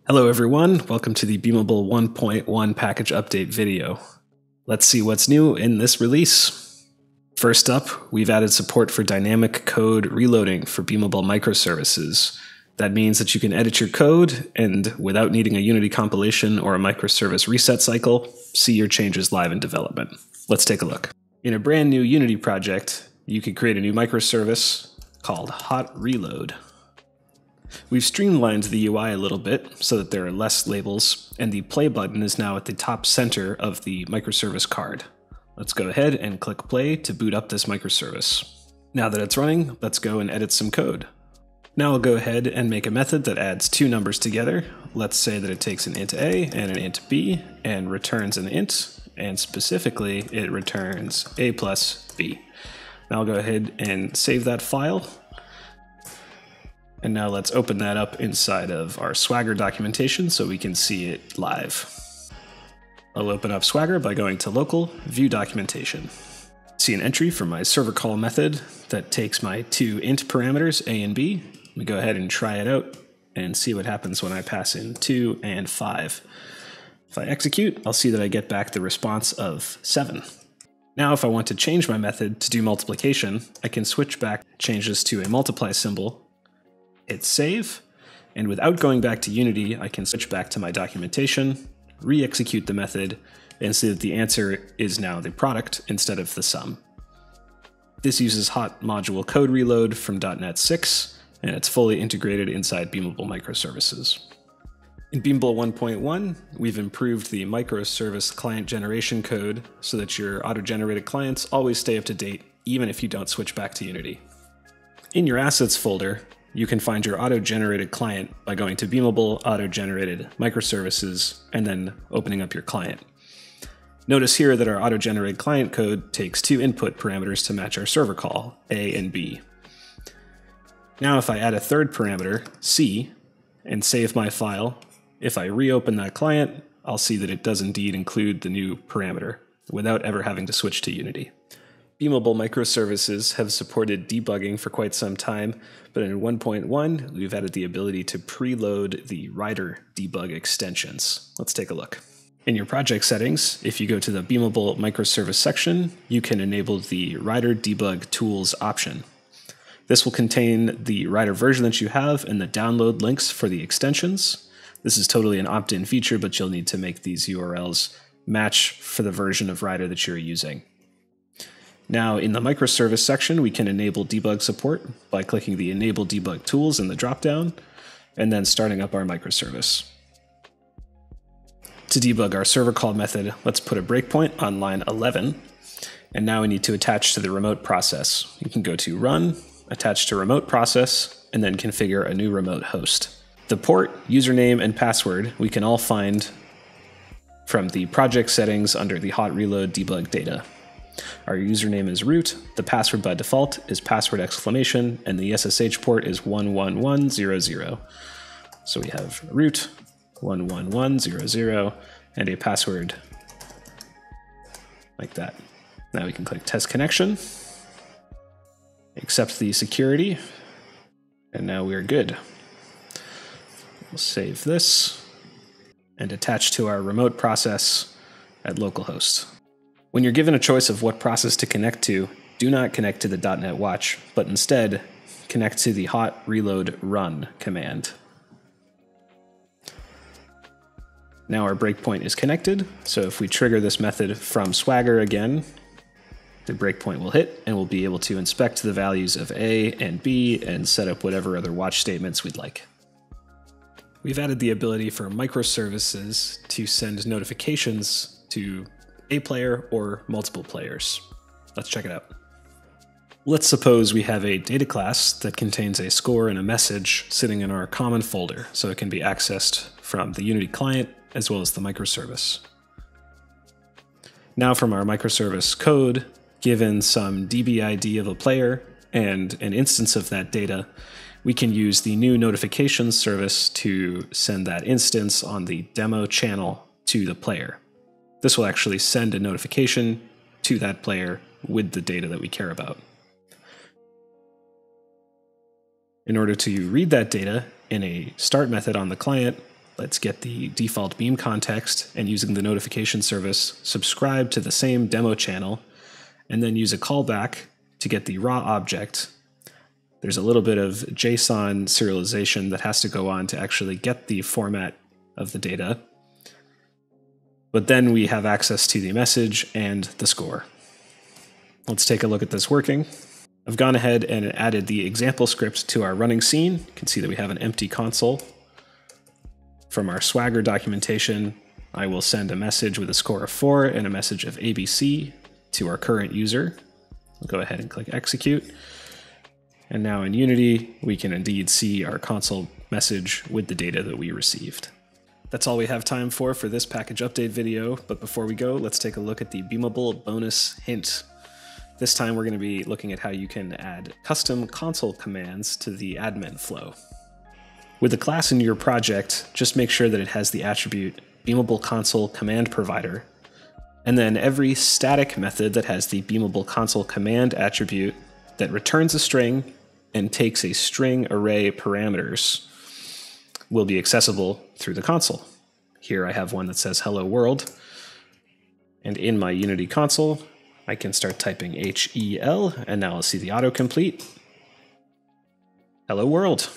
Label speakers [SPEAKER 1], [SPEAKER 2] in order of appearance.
[SPEAKER 1] Hello everyone, welcome to the Beamable 1.1 package update video. Let's see what's new in this release. First up, we've added support for dynamic code reloading for Beamable microservices. That means that you can edit your code and, without needing a Unity compilation or a microservice reset cycle, see your changes live in development. Let's take a look. In a brand new Unity project, you can create a new microservice called Hot Reload. We've streamlined the UI a little bit so that there are less labels, and the play button is now at the top center of the microservice card. Let's go ahead and click play to boot up this microservice. Now that it's running, let's go and edit some code. Now I'll go ahead and make a method that adds two numbers together. Let's say that it takes an int a and an int b and returns an int, and specifically it returns a plus b. Now I'll go ahead and save that file. And now let's open that up inside of our Swagger documentation so we can see it live. I'll open up Swagger by going to Local, View Documentation. See an entry from my server call method that takes my two int parameters, a and b. We go ahead and try it out and see what happens when I pass in 2 and 5. If I execute, I'll see that I get back the response of 7. Now if I want to change my method to do multiplication, I can switch back changes to a multiply symbol, hit save, and without going back to Unity, I can switch back to my documentation, re-execute the method, and see that the answer is now the product instead of the sum. This uses hot module code reload from .NET 6, and it's fully integrated inside Beamable microservices. In Beamable 1.1, we've improved the microservice client generation code so that your auto-generated clients always stay up to date, even if you don't switch back to Unity. In your assets folder, you can find your auto-generated client by going to Beamable, auto-generated microservices, and then opening up your client. Notice here that our auto-generated client code takes two input parameters to match our server call, A and B. Now if I add a third parameter, C, and save my file, if I reopen that client, I'll see that it does indeed include the new parameter, without ever having to switch to Unity. Beamable microservices have supported debugging for quite some time, but in 1.1, we've added the ability to preload the writer debug extensions. Let's take a look. In your project settings, if you go to the Beamable microservice section, you can enable the writer debug tools option. This will contain the writer version that you have and the download links for the extensions. This is totally an opt-in feature, but you'll need to make these URLs match for the version of writer that you're using. Now in the microservice section, we can enable debug support by clicking the Enable Debug Tools in the dropdown, and then starting up our microservice. To debug our server call method, let's put a breakpoint on line 11, and now we need to attach to the remote process. You can go to Run, Attach to Remote Process, and then configure a new remote host. The port, username, and password we can all find from the project settings under the Hot Reload debug data. Our username is root, the password by default is password exclamation, and the SSH port is 11100. So we have root 11100 and a password like that. Now we can click test connection, accept the security, and now we're good. We'll save this and attach to our remote process at localhost. When you're given a choice of what process to connect to, do not connect to the .NET Watch, but instead connect to the hot reload run command. Now our breakpoint is connected, so if we trigger this method from Swagger again, the breakpoint will hit and we'll be able to inspect the values of A and B and set up whatever other watch statements we'd like. We've added the ability for microservices to send notifications to a player or multiple players. Let's check it out. Let's suppose we have a data class that contains a score and a message sitting in our common folder, so it can be accessed from the Unity client as well as the microservice. Now from our microservice code, given some DB ID of a player and an instance of that data, we can use the new notifications service to send that instance on the demo channel to the player. This will actually send a notification to that player with the data that we care about. In order to read that data in a start method on the client, let's get the default Beam context and using the notification service, subscribe to the same demo channel, and then use a callback to get the raw object. There's a little bit of JSON serialization that has to go on to actually get the format of the data. But then we have access to the message and the score. Let's take a look at this working. I've gone ahead and added the example script to our running scene. You can see that we have an empty console. From our Swagger documentation, I will send a message with a score of 4 and a message of ABC to our current user. We'll go ahead and click execute. And now in Unity, we can indeed see our console message with the data that we received. That's all we have time for this package update video, but before we go, let's take a look at the Beamable bonus hint. This time we're going to be looking at how you can add custom console commands to the admin flow. With the class in your project, just make sure that it has the attribute Beamable Console Command Provider, and then every static method that has the Beamable Console Command attribute that returns a string and takes a string array parameters will be accessible through the console. Here I have one that says hello world, and in my Unity console I can start typing HEL, and now I'll see the autocomplete. Hello world.